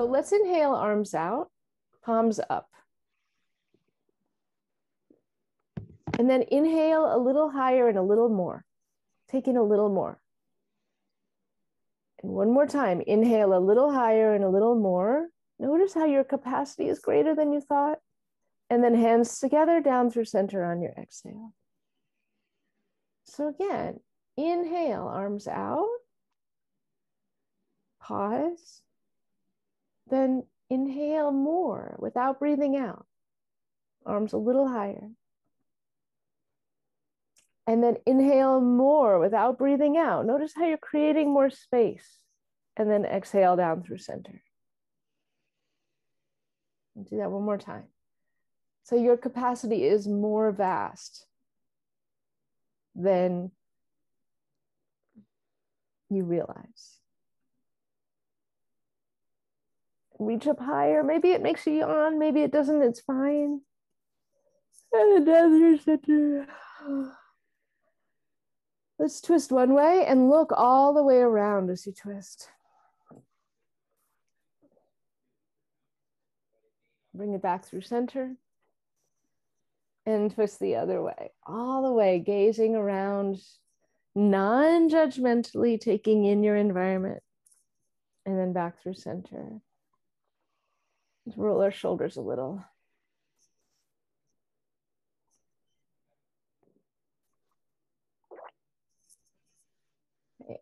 So let's inhale, arms out, palms up. And then inhale a little higher and a little more. Take in a little more. And one more time, inhale a little higher and a little more. Notice how your capacity is greater than you thought. And then hands together down through center on your exhale. So again, inhale, arms out. Pause. Then inhale more without breathing out. Arms a little higher. And then inhale more without breathing out. Notice how you're creating more space. And then exhale down through center. And do that one more time. So your capacity is more vast than you realize. Reach up higher. Maybe it makes you yawn. Maybe it doesn't. It's fine. And down through center. Let's twist one way and look all the way around as you twist. Bring it back through center. And twist the other way. All the way, gazing around, non-judgmentally taking in your environment. And then back through center. Let's roll our shoulders a little.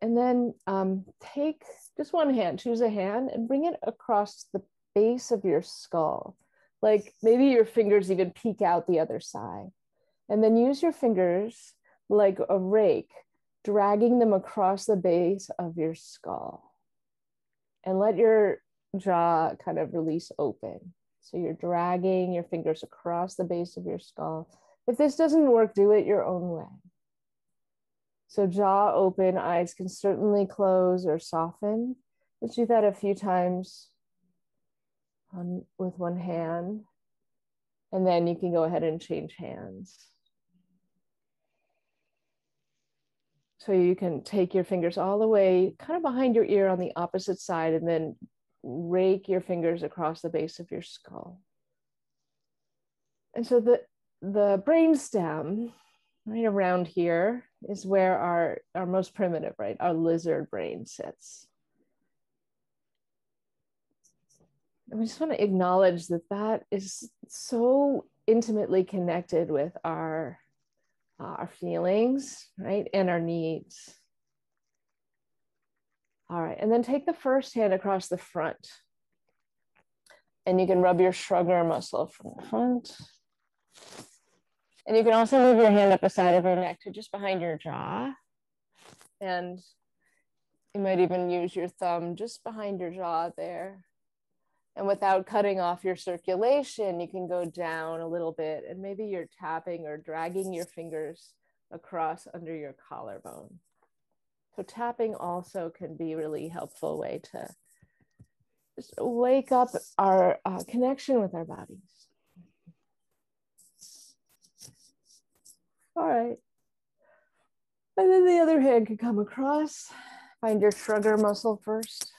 And then take just one hand, choose a hand and bring it across the base of your skull. Like maybe your fingers even peek out the other side. And then use your fingers like a rake, dragging them across the base of your skull. And let your jaw kind of release open. So you're dragging your fingers across the base of your skull. If this doesn't work, do it your own way. So jaw open, eyes can certainly close or soften. Let's do that a few times with one hand. And then you can go ahead and change hands. So you can take your fingers all the way kind of behind your ear on the opposite side and then rake your fingers across the base of your skull. And so the brain stem right around here is where our most primitive, right? Our lizard brain sits. And we just want to acknowledge that that is so intimately connected with our feelings, right? And our needs. All right, and then take the first hand across the front. And you can rub your shrugger muscle from the front. And you can also move your hand up the side of your neck to just behind your jaw. And you might even use your thumb just behind your jaw there. And without cutting off your circulation, you can go down a little bit and maybe you're tapping or dragging your fingers across under your collarbone. So tapping also can be a really helpful way to just wake up our connection with our bodies. All right. And then the other hand can come across. Find your shrugger muscle first.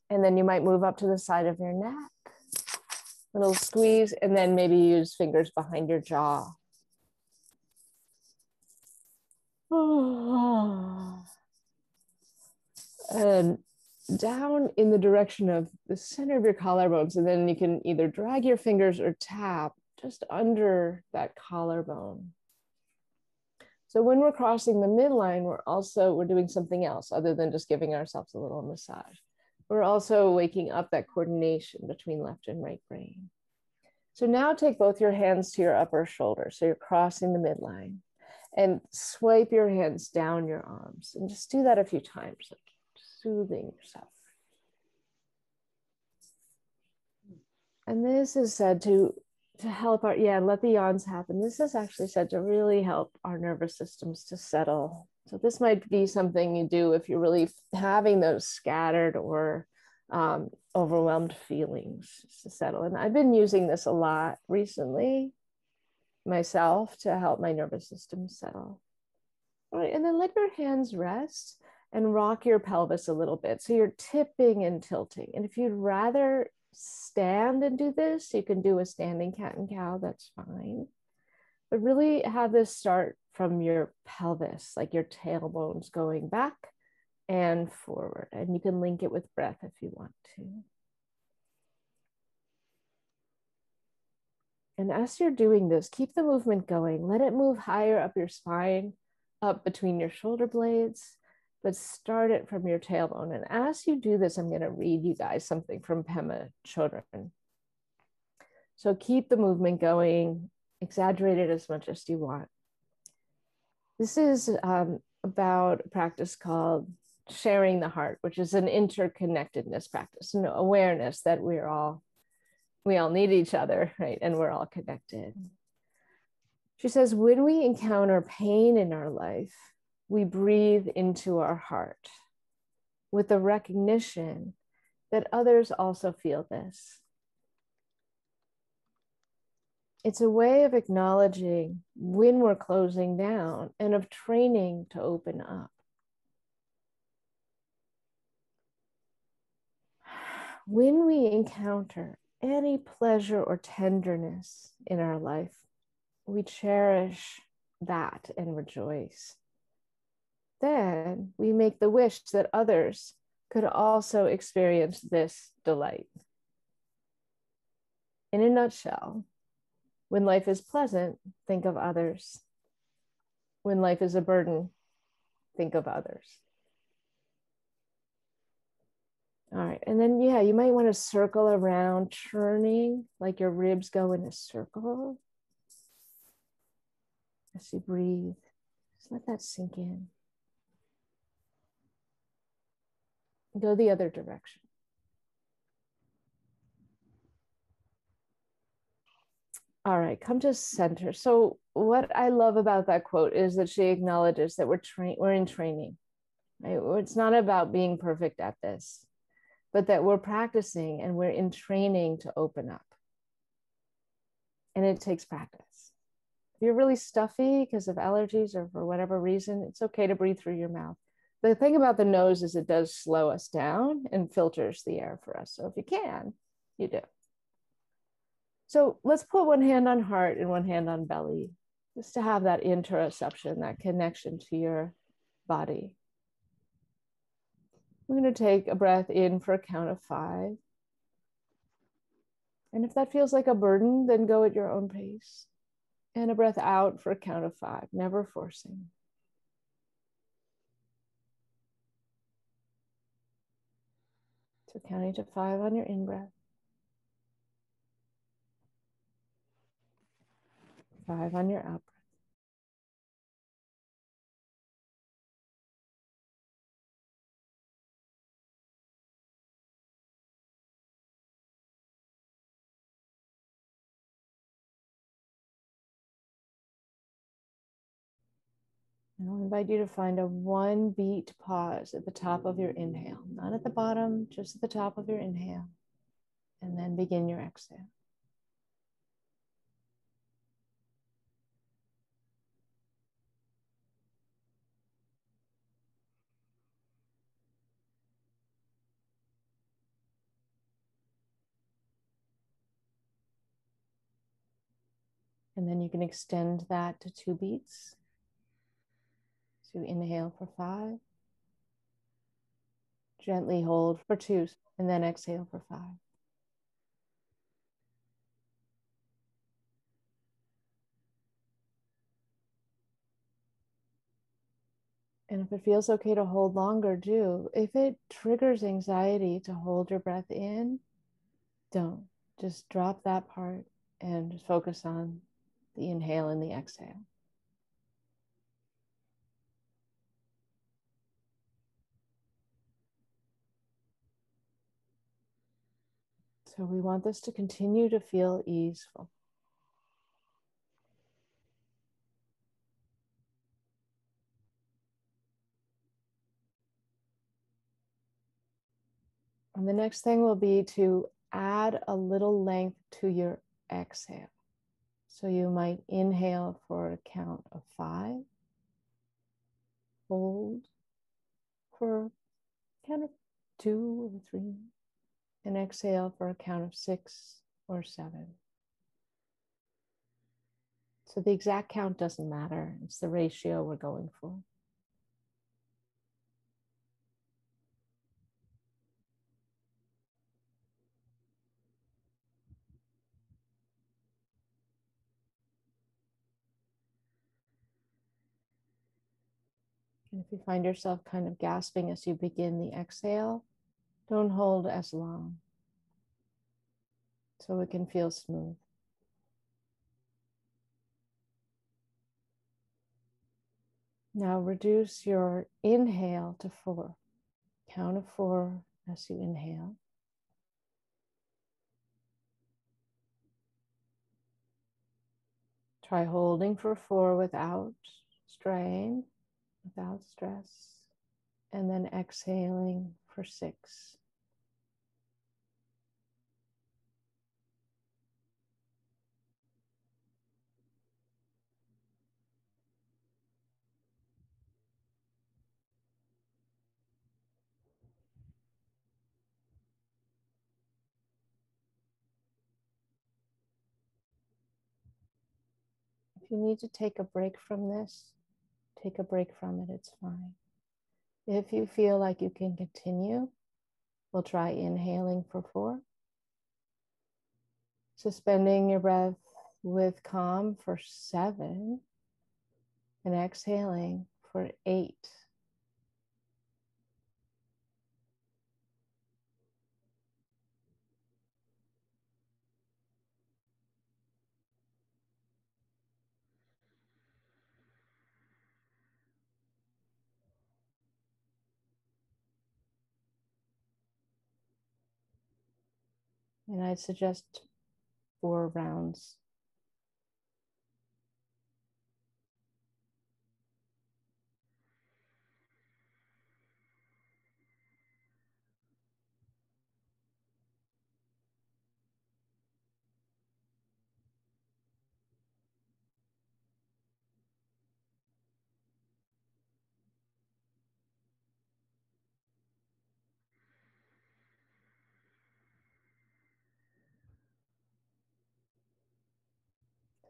And then you might move up to the side of your neck. Little squeeze, and then maybe use fingers behind your jaw. And down in the direction of the center of your collarbones, and then you can either drag your fingers or tap just under that collarbone. So when we're crossing the midline, we're doing something else other than just giving ourselves a little massage. We're also waking up that coordination between left and right brain. So now take both your hands to your upper shoulder. So you're crossing the midline and swipe your hands down your arms and just do that a few times, like soothing yourself. And this is said to help let the yawns happen. This is actually said to really help our nervous systems to settle. So this might be something you do if you're really having those scattered or overwhelmed feelings to settle. And I've been using this a lot recently myself to help my nervous system settle. All right, and then let your hands rest and rock your pelvis a little bit. So you're tipping and tilting. And if you'd rather stand and do this, you can do a standing cat and cow, that's fine. But really have this start from your pelvis, like your tailbones going back and forward. And you can link it with breath if you want to. And as you're doing this, keep the movement going. Let it move higher up your spine, up between your shoulder blades, but start it from your tailbone. And as you do this, I'm going to read you guys something from Pema Chödrön. So keep the movement going, exaggerate it as much as you want. This is about a practice called sharing the heart, which is an interconnectedness practice, an awareness that we all need each other, right? And we're all connected. She says, when we encounter pain in our life, we breathe into our heart with the recognition that others also feel this. It's a way of acknowledging when we're closing down and of training to open up. When we encounter any pleasure or tenderness in our life, we cherish that and rejoice. Then we make the wish that others could also experience this delight. In a nutshell, when life is pleasant, think of others. When life is a burden, think of others. All right, and then, yeah, you might want to circle around, churning, like your ribs go in a circle. As you breathe, just let that sink in. Go the other direction. All right, come to center. So what I love about that quote is that she acknowledges that we're in training. Right? It's not about being perfect at this, but that we're practicing and we're in training to open up. And it takes practice. If you're really stuffy because of allergies or for whatever reason, it's okay to breathe through your mouth. The thing about the nose is it does slow us down and filters the air for us. So if you can, you do. So let's put one hand on heart and one hand on belly, just to have that interoception, that connection to your body. We're going to take a breath in for a count of 5. And if that feels like a burden, then go at your own pace. And a breath out for a count of 5, never forcing. So counting to 5 on your in-breath. 5 on your out-breath. And I'll invite you to find a 1 beat pause at the top of your inhale, not at the bottom, just at the top of your inhale. And then begin your exhale. And then you can extend that to 2 beats. So inhale for 5. Gently hold for 2, and then exhale for 5. And if it feels okay to hold longer, do. If it triggers anxiety to hold your breath in, don't. Just drop that part and just focus on the inhale and the exhale. So we want this to continue to feel easeful. And the next thing will be to add a little length to your exhale. So you might inhale for a count of 5. Hold for a count of 2 or 3, and exhale for a count of 6 or 7. So the exact count doesn't matter. It's the ratio we're going for. And if you find yourself kind of gasping as you begin the exhale, don't hold as long so it can feel smooth. Now reduce your inhale to 4. Count of 4 as you inhale. Try holding for 4 without strain, without stress, and then exhaling for 6. If you need to take a break from this, take a break from it, it's fine. If you feel like you can continue, we'll try inhaling for 4, suspending your breath with calm for 7, and exhaling for 8. And I'd suggest 4 rounds.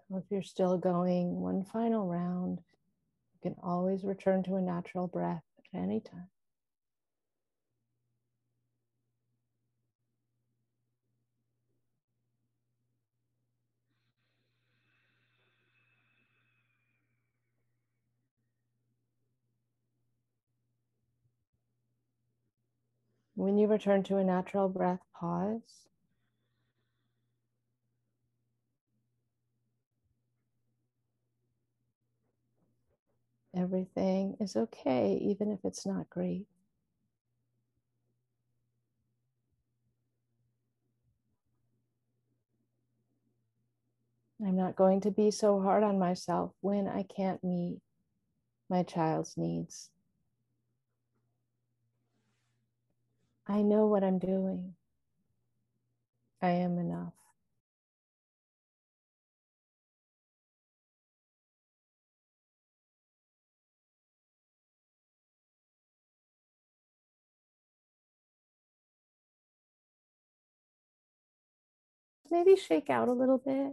Or if you're still going one final round, you can always return to a natural breath at any time. When you return to a natural breath, pause. Everything is okay, even if it's not great. I'm not going to be so hard on myself when I can't meet my child's needs. I know what I'm doing. I am enough. Maybe shake out a little bit.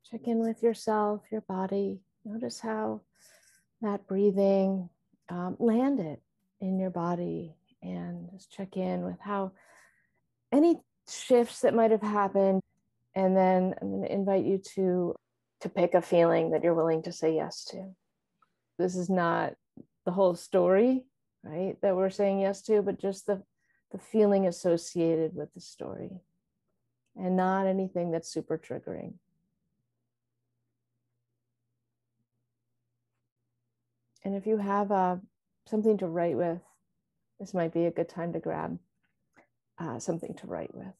Check in with yourself, your body. Notice how that breathing landed in your body, and just check in with how any shifts that might have happened. And then I'm going to invite you to pick a feeling that you're willing to say yes to. This is not the whole story, right, that we're saying yes to, but just the feeling associated with the story, and not anything that's super triggering. And if you have something to write with, this might be a good time to grab something to write with.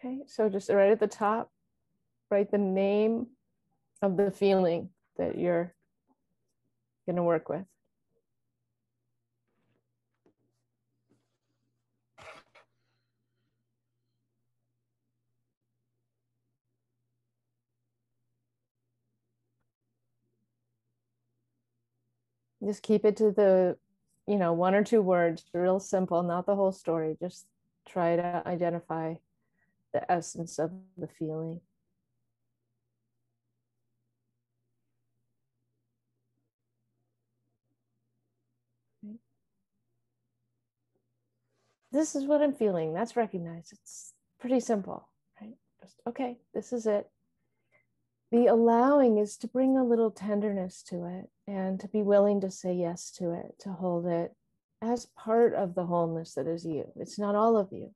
Okay, so just right at the top, write the name of the feeling that you're going to work with. Just keep it to the, 1 or 2 words, real simple, not the whole story. Just try to identify the essence of the feeling. This is what I'm feeling. That's recognized. It's pretty simple, right? Just, okay, this is it. The allowing is to bring a little tenderness to it and to be willing to say yes to it, to hold it as part of the wholeness that is you. It's not all of you,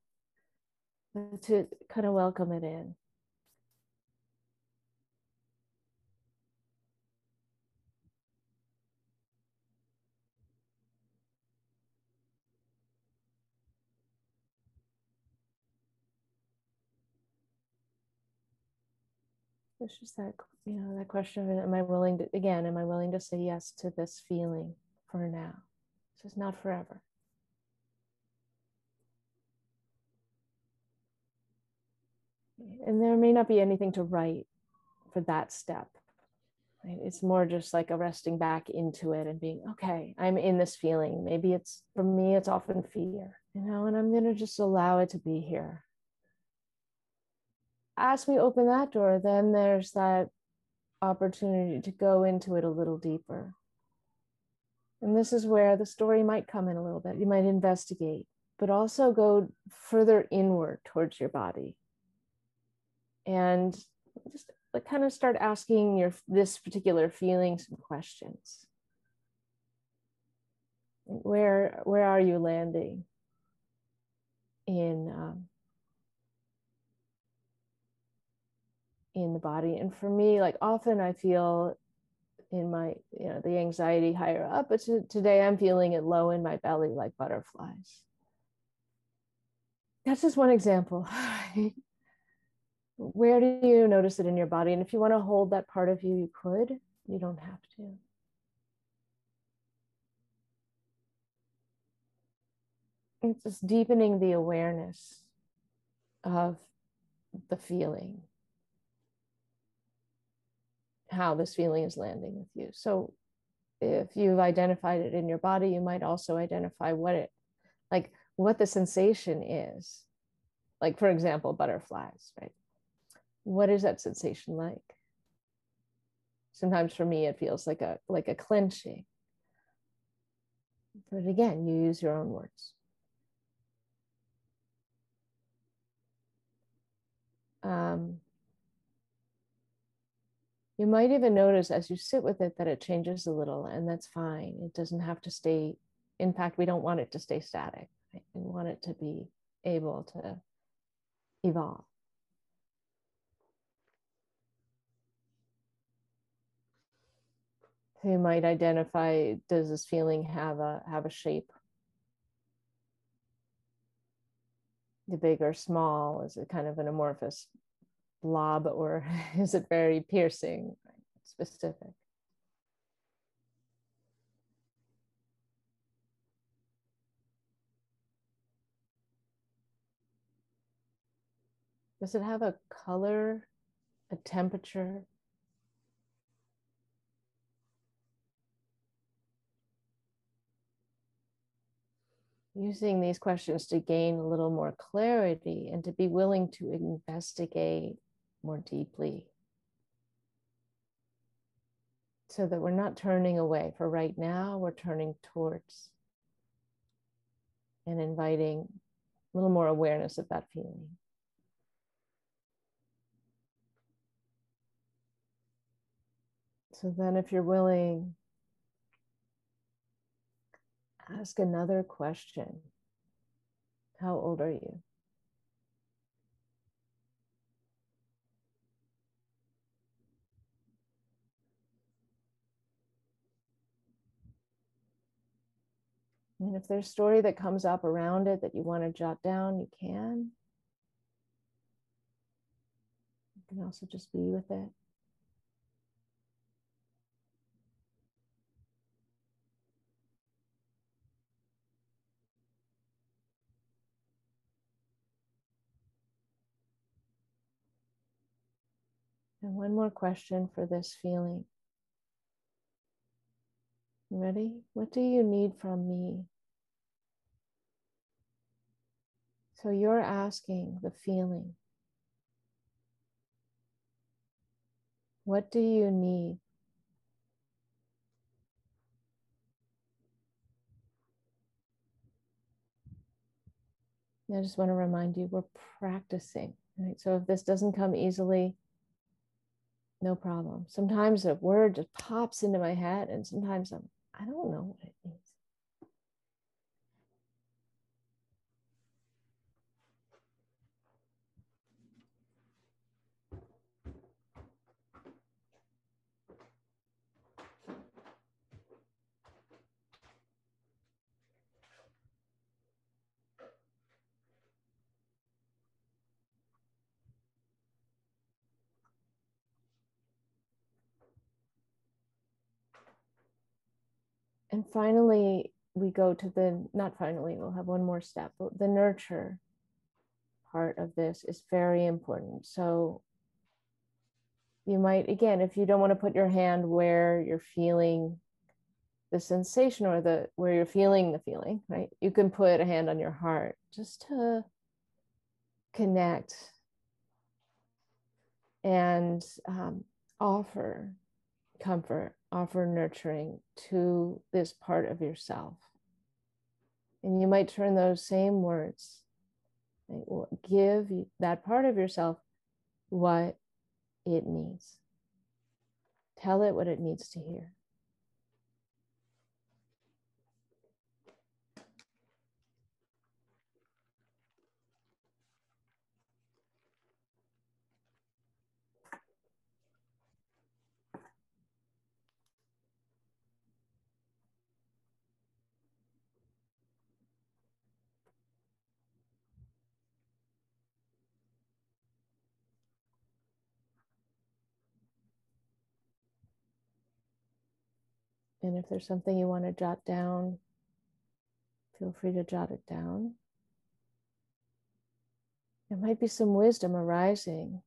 but to kind of welcome it in. It's just that, that question of, am I willing to say yes to this feeling for now? This is not forever. And there may not be anything to write for that step. Right? It's more just like a resting back into it and being, okay, I'm in this feeling. Maybe for me, it's often fear, and I'm going to just allow it to be here. As we open that door, then there's that opportunity to go into it a little deeper. And this is where the story might come in a little bit. You might investigate, but also go further inward towards your body. And just kind of start asking this particular feeling some questions. Where are you landing in the body? And for me, like often I feel in my, the anxiety higher up, but today I'm feeling it low in my belly like butterflies. That's just one example. Where do you notice it in your body? And if you want to hold that part of you, you could. You don't have to. It's just deepening the awareness of the feeling, how this feeling is landing with you. So if you've identified it in your body, you might also identify what the sensation is. Like, for example, butterflies, right? What is that sensation like? Sometimes for me, it feels like a clenching. But again, you use your own words. You might even notice as you sit with it that it changes a little, and that's fine. It doesn't have to stay. In fact, we don't want it to stay static. Right? We want it to be able to evolve. So you might identify, does this feeling have a shape? The big or small? Is it kind of an amorphous blob, or is it very piercing, specific? Does it have a color, a temperature? Using these questions to gain a little more clarity and to be willing to investigate more deeply, so that we're not turning away. For right now, we're turning towards and inviting a little more awareness of that feeling. So then, if you're willing, ask another question. How old are you? And if there's a story that comes up around it that you want to jot down, you can. You can also just be with it. And one more question for this feeling. You ready? What do you need from me? So you're asking the feeling, what do you need? I just want to remind you, we're practicing, right? So if this doesn't come easily, no problem. Sometimes a word just pops into my head, and sometimes I don't know what it means. And finally, we go to not finally, we'll have one more step, but the nurture part of this is very important. So you might, again, if you don't want to put your hand where you're feeling the sensation or where you're feeling the feeling, right? You can put a hand on your heart just to connect and offer comfort, offer nurturing to this part of yourself. And you might turn those same words, right? Give that part of yourself what it needs. Tell it what it needs to hear. And if there's something you want to jot down, feel free to jot it down. There might be some wisdom arising.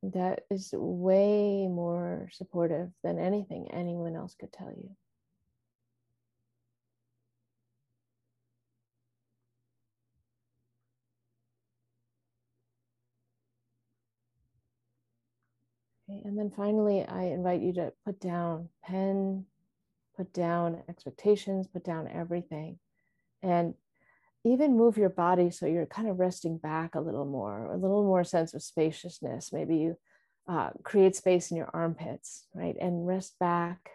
That is way more supportive than anything anyone else could tell you. Okay, and then finally, I invite you to put down pen, put down expectations, put down everything, and even move your body so you're kind of resting back a little more sense of spaciousness. Maybe you create space in your armpits, right? And rest back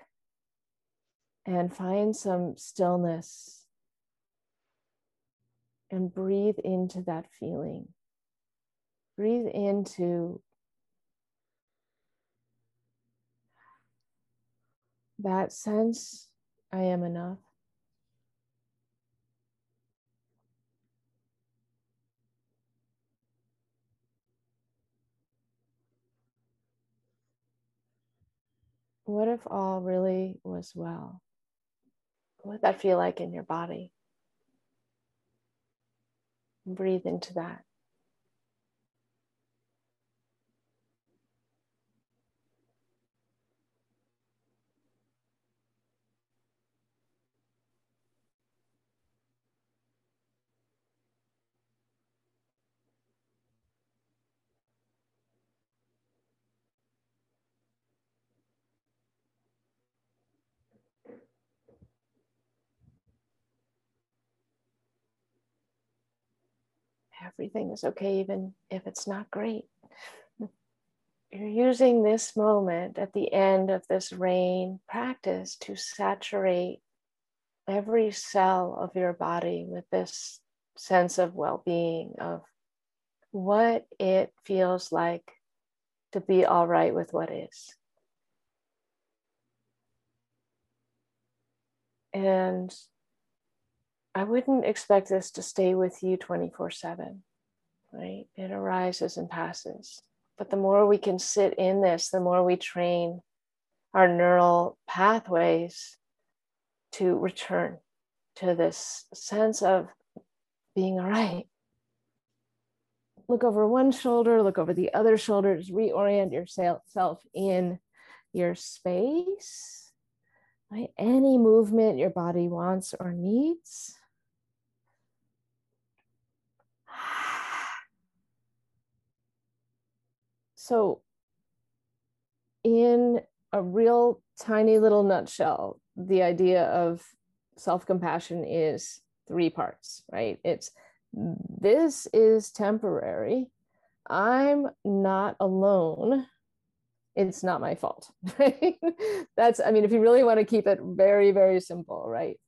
and find some stillness and breathe into that feeling. Breathe into that sense, I am enough. What if all really was well? What would that feel like in your body? Breathe into that. Everything is okay, even if it's not great. You're using this moment at the end of this rain practice to saturate every cell of your body with this sense of well-being, of what it feels like to be all right with what is. And I wouldn't expect this to stay with you 24/7, right? It arises and passes. But the more we can sit in this, the more we train our neural pathways to return to this sense of being all right, look over one shoulder, look over the other shoulder, just reorient yourself in your space, right? Any movement your body wants or needs. So in a real tiny little nutshell, the idea of self-compassion is 3 parts, right? It's this is temporary. I'm not alone. It's not my fault, right? That's, I mean, if you really want to keep it very, very simple, right?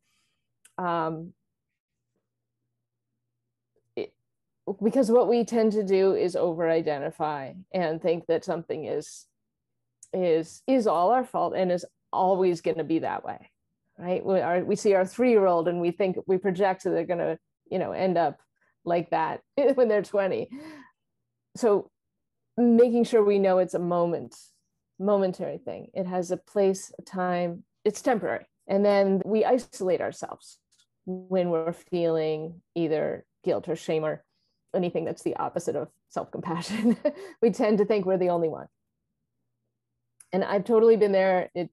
Because what we tend to do is over-identify and think that something is all our fault and is always going to be that way, right? We see our 3-year-old and we think, we project that they're going to, end up like that when they're 20. So making sure we know it's a momentary thing. It has a place, a time, it's temporary. And then we isolate ourselves when we're feeling either guilt or shame or anything that's the opposite of self-compassion. We tend to think we're the only one. And I've totally been there. It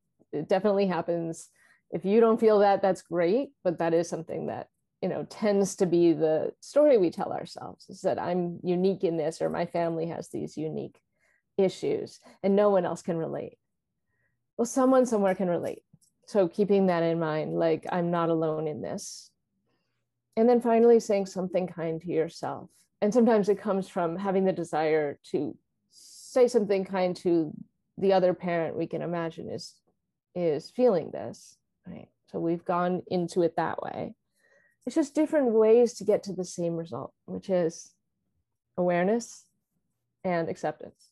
definitely happens. If you don't feel that, that's great. But that is something that, tends to be the story we tell ourselves, is that I'm unique in this, or my family has these unique issues and no one else can relate. Well, someone somewhere can relate. So keeping that in mind, like, I'm not alone in this. And then finally saying something kind to yourself. And sometimes it comes from having the desire to say something kind to the other parent we can imagine is feeling this, right? So we've gone into it that way. It's just different ways to get to the same result, which is awareness and acceptance.